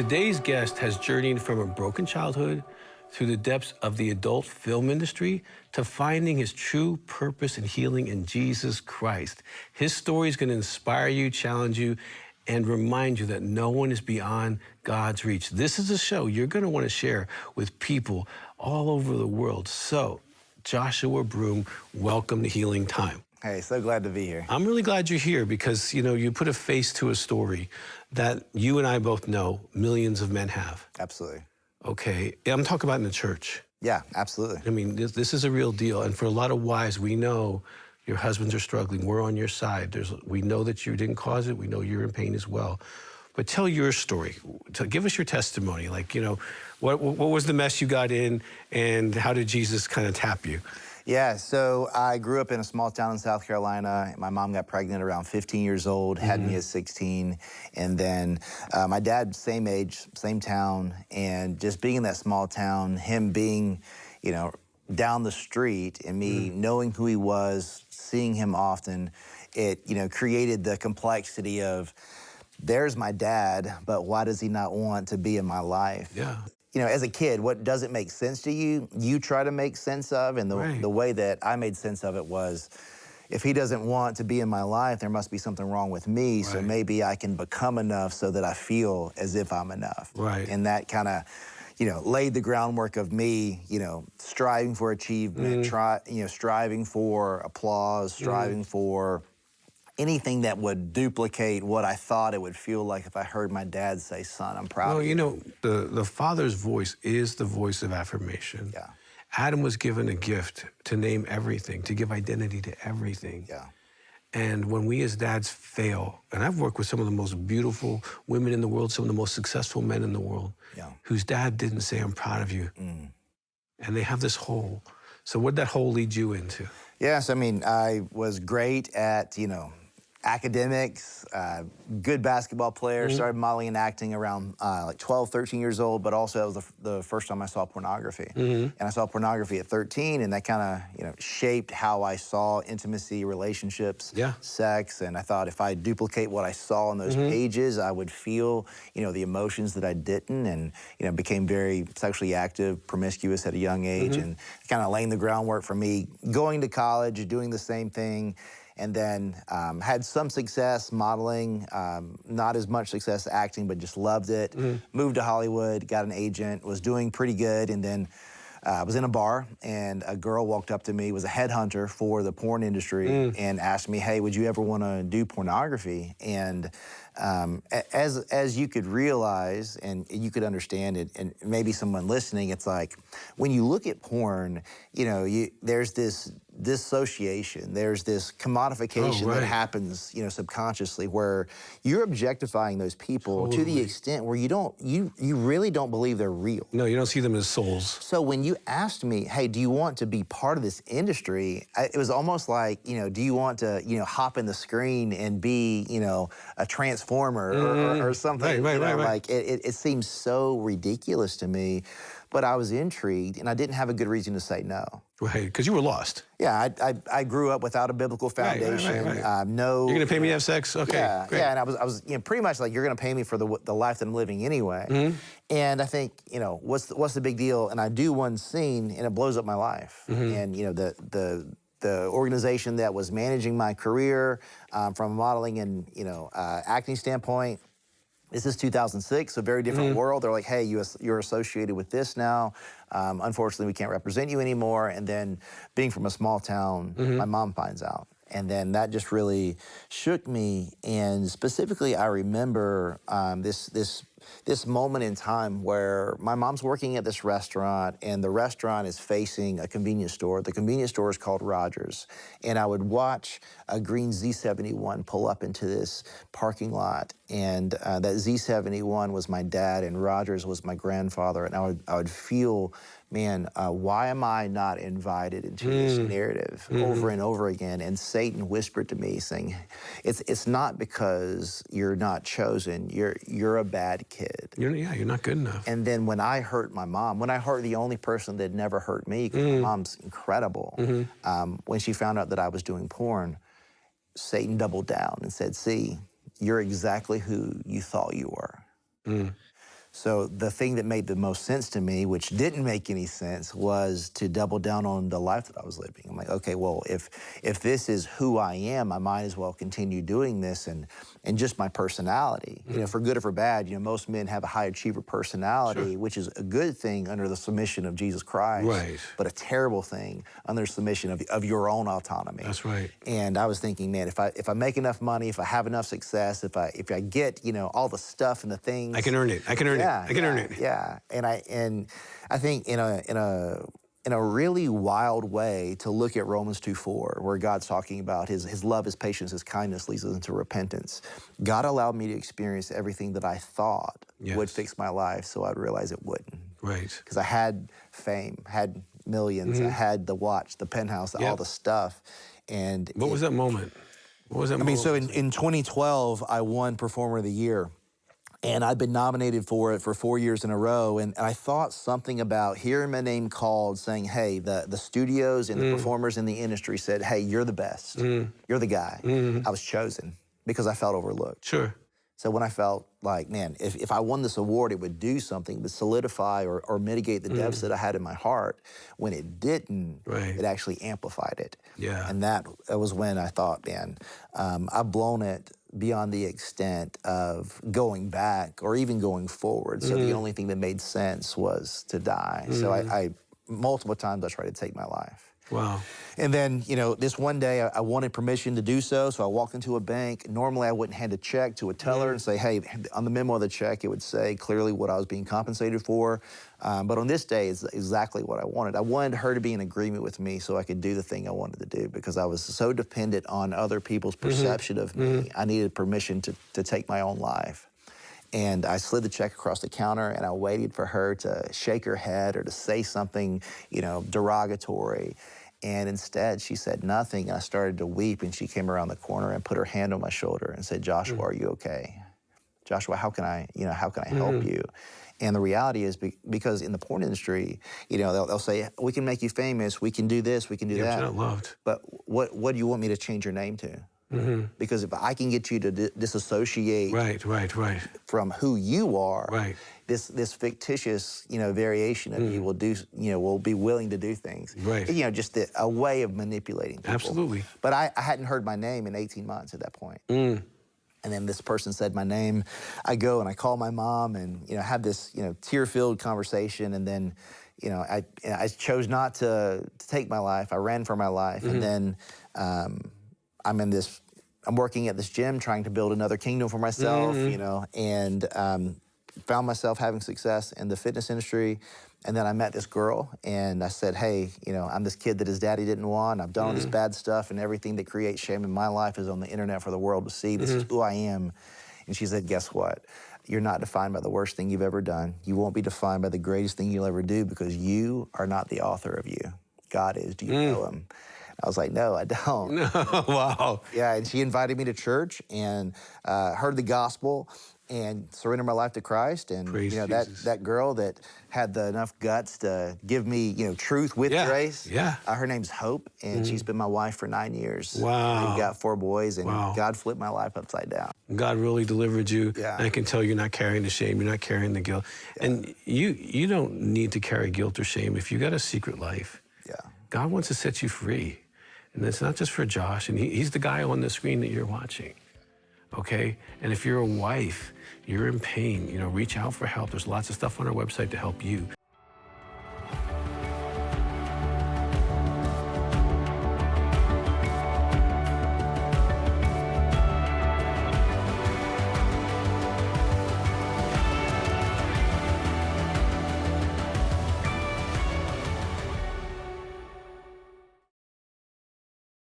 Today's guest has journeyed from a broken childhood through the depths of the adult film industry to finding his true purpose and healing in Jesus Christ. His story is going to inspire you, challenge you, and remind you that no one is beyond God's reach. This is a show you're going to want to share with people all over the world. So, Joshua Broome, welcome to Healing Time. Hey, so glad to be here. I'm really glad you're here because, you put a face to a story that you and I both know millions of men have. Absolutely. Okay, I'm talking about in the church. Yeah, absolutely. I mean, this is a real deal. And for a lot of wives, we know your husbands are struggling. We're on your side. We know that you didn't cause it. We know you're in pain as well. But tell your story. Give us your testimony. What was the mess you got in and how did Jesus kind of tap you? Yeah, so I grew up in a small town in South Carolina. My mom got pregnant around 15 years old, had me at 16. And then my dad, same age, same town. And just being in that small town, him being, down the street and me knowing who he was, seeing him often, it, created the complexity of, there's my dad, but why does he not want to be in my life? Yeah. As a kid, what doesn't make sense to you, you try to make sense of. And the way that I made sense of it was, if he doesn't want to be in my life, there must be something wrong with me. Right. So maybe I can become enough so that I feel as if I'm enough. Right. And that kind of, laid the groundwork of me, striving for achievement, striving for applause, striving for anything that would duplicate what I thought it would feel like if I heard my dad say, son, I'm proud of you. The father's voice is the voice of affirmation. Yeah. Adam was given a gift to name everything, to give identity to everything. Yeah. And when we as dads fail, and I've worked with some of the most beautiful women in the world, some of the most successful men in the world, whose dad didn't say, I'm proud of you. And they have this hole. So what did that hole lead you into? Yes, I was great at, academics, good basketball player, started modeling and acting around 12, 13 years old, but also that was the first time I saw pornography. And I saw pornography at 13, and that kind of, shaped how I saw intimacy, relationships, sex, and I thought if I duplicate what I saw on those pages, I would feel, the emotions that I didn't, and, became very sexually active, promiscuous at a young age, and kind of laying the groundwork for me going to college, doing the same thing. And then had some success modeling, not as much success acting, but just loved it. Moved to Hollywood, got an agent, was doing pretty good, and then I was in a bar, and a girl walked up to me, was a headhunter for the porn industry, and asked me, hey, would you ever want to do pornography? And as you could realize, and you could understand it, and maybe someone listening, it's like, when you look at porn, there's this dissociation, there's this commodification that happens, subconsciously, where you're objectifying those people to the extent where you really don't believe they're real. No, you don't see them as souls. So when you asked me, hey, do you want to be part of this industry? It was almost like, do you want to, hop in the screen and be, a transformer or something? Right. Like it seems so ridiculous to me, but I was intrigued, and I didn't have a good reason to say no. Right, because you were lost. Yeah, I grew up without a biblical foundation. Right. You're gonna pay me to have sex? Okay, yeah, great. Yeah, and I was pretty much like, you're gonna pay me for the life that I'm living anyway. And I think, what's the big deal? And I do one scene, and it blows up my life. And the organization that was managing my career from a modeling and acting standpoint. This is 2006, so very different world. They're like, hey, you're associated with this now. Unfortunately, we can't represent you anymore. And then being from a small town, my mom finds out. And then that just really shook me. And specifically, I remember this moment in time where my mom's working at this restaurant, and the restaurant is facing a convenience store. The convenience store is called Rogers. And I would watch a green Z71 pull up into this parking lot. And that Z71 was my dad, and Rogers was my grandfather. And I would feel, man, why am I not invited into this narrative over and over again? And Satan whispered to me, saying, it's not because you're not chosen, you're a bad kid. You're not good enough. And then when I hurt my mom, when I hurt the only person that never hurt me, because my mom's incredible, when she found out that I was doing porn, Satan doubled down and said, see, you're exactly who you thought you were. So the thing that made the most sense to me, which didn't make any sense, was to double down on the life that I was living. I'm like, okay, well, if this is who I am, I might as well continue doing this and just my personality. You know, for good or for bad, you know, most men have a high achiever personality, which is a good thing under the submission of Jesus Christ, Right. but a terrible thing under submission of your own autonomy. That's right. And I was thinking, man, if I make enough money, if I have enough success, if I get, you know, all the stuff and the things, I can earn it. I can earn it. I can earn it. Yeah, and I think in a really wild way to look at Romans 2:4, where God's talking about his love, his patience, his kindness leads us into repentance. God allowed me to experience everything that I thought would fix my life, so I'd realize it wouldn't. Right. Because I had fame, had millions, I had the watch, the penthouse, all the stuff. And What was that moment? What was that moment? so in 2012, I won Performer of the Year. And I'd been nominated for it for 4 years in a row. And I thought something about hearing my name called, saying, hey, the studios and the performers in the industry said, hey, you're the best. You're the guy. I was chosen because I felt overlooked. Sure. So when I felt like, man, if I won this award, it would do something to solidify or mitigate the depths that I had in my heart. When it didn't, it actually amplified it. Yeah. And that was when I thought, man, I've blown it beyond the extent of going back or even going forward. So the only thing that made sense was to die. So I multiple times I tried to take my life. Wow. And then, you know, this one day I wanted permission to do so. So I walked into a bank. Normally I wouldn't hand a check to a teller and say, hey, on the memo of the check, it would say clearly what I was being compensated for. But on this day, it's exactly what I wanted. I wanted her to be in agreement with me so I could do the thing I wanted to do, because I was so dependent on other people's perception of me. I needed permission to take my own life. And I slid the check across the counter, and I waited for her to shake her head or to say something, you know, derogatory. And instead, she said nothing, and I started to weep, and she came around the corner and put her hand on my shoulder and said, Joshua, are you okay? Joshua, how can I help you? And the reality is, because in the porn industry, you know, they'll say, we can make you famous, we can do this, we can do that. You're not loved. But what do you want me to change your name to? Because if I can get you to disassociate from who you are, this fictitious, you know, variation of you will do, you know, will be willing to do things. You know, just a way of manipulating people. Absolutely. But I hadn't heard my name in 18 months at that point. And then this person said my name. I go and I call my mom and, you know, have this, you know, tear-filled conversation. And then, you know, I chose not to take my life. I ran for my life. And then I'm working at this gym trying to build another kingdom for myself, you know, and found myself having success in the fitness industry. And then I met this girl, and I said, hey, you know, I'm this kid that his daddy didn't want. I've done all this bad stuff, and everything that creates shame in my life is on the internet for the world to see. This is who I am. And she said, guess what? You're not defined by the worst thing you've ever done. You won't be defined by the greatest thing you'll ever do, because you are not the author of you. God is. Do you know him? I was like, no, I don't. Wow. Yeah, and she invited me to church and heard the gospel and surrendered my life to Christ. And Praise you know, Jesus. that girl that had enough guts to give me, you know, truth with grace. Her name's Hope, and she's been my wife for 9 years. Wow. We've got 4 boys, and God flipped my life upside down. God really delivered you. Yeah. And I can tell you're not carrying the shame, you're not carrying the guilt. And you don't need to carry guilt or shame if you got a secret life. God wants to set you free. And it's not just for Josh, and he's the guy on the screen that you're watching, okay? And if you're a wife, you're in pain, you know, reach out for help. There's lots of stuff on our website to help you.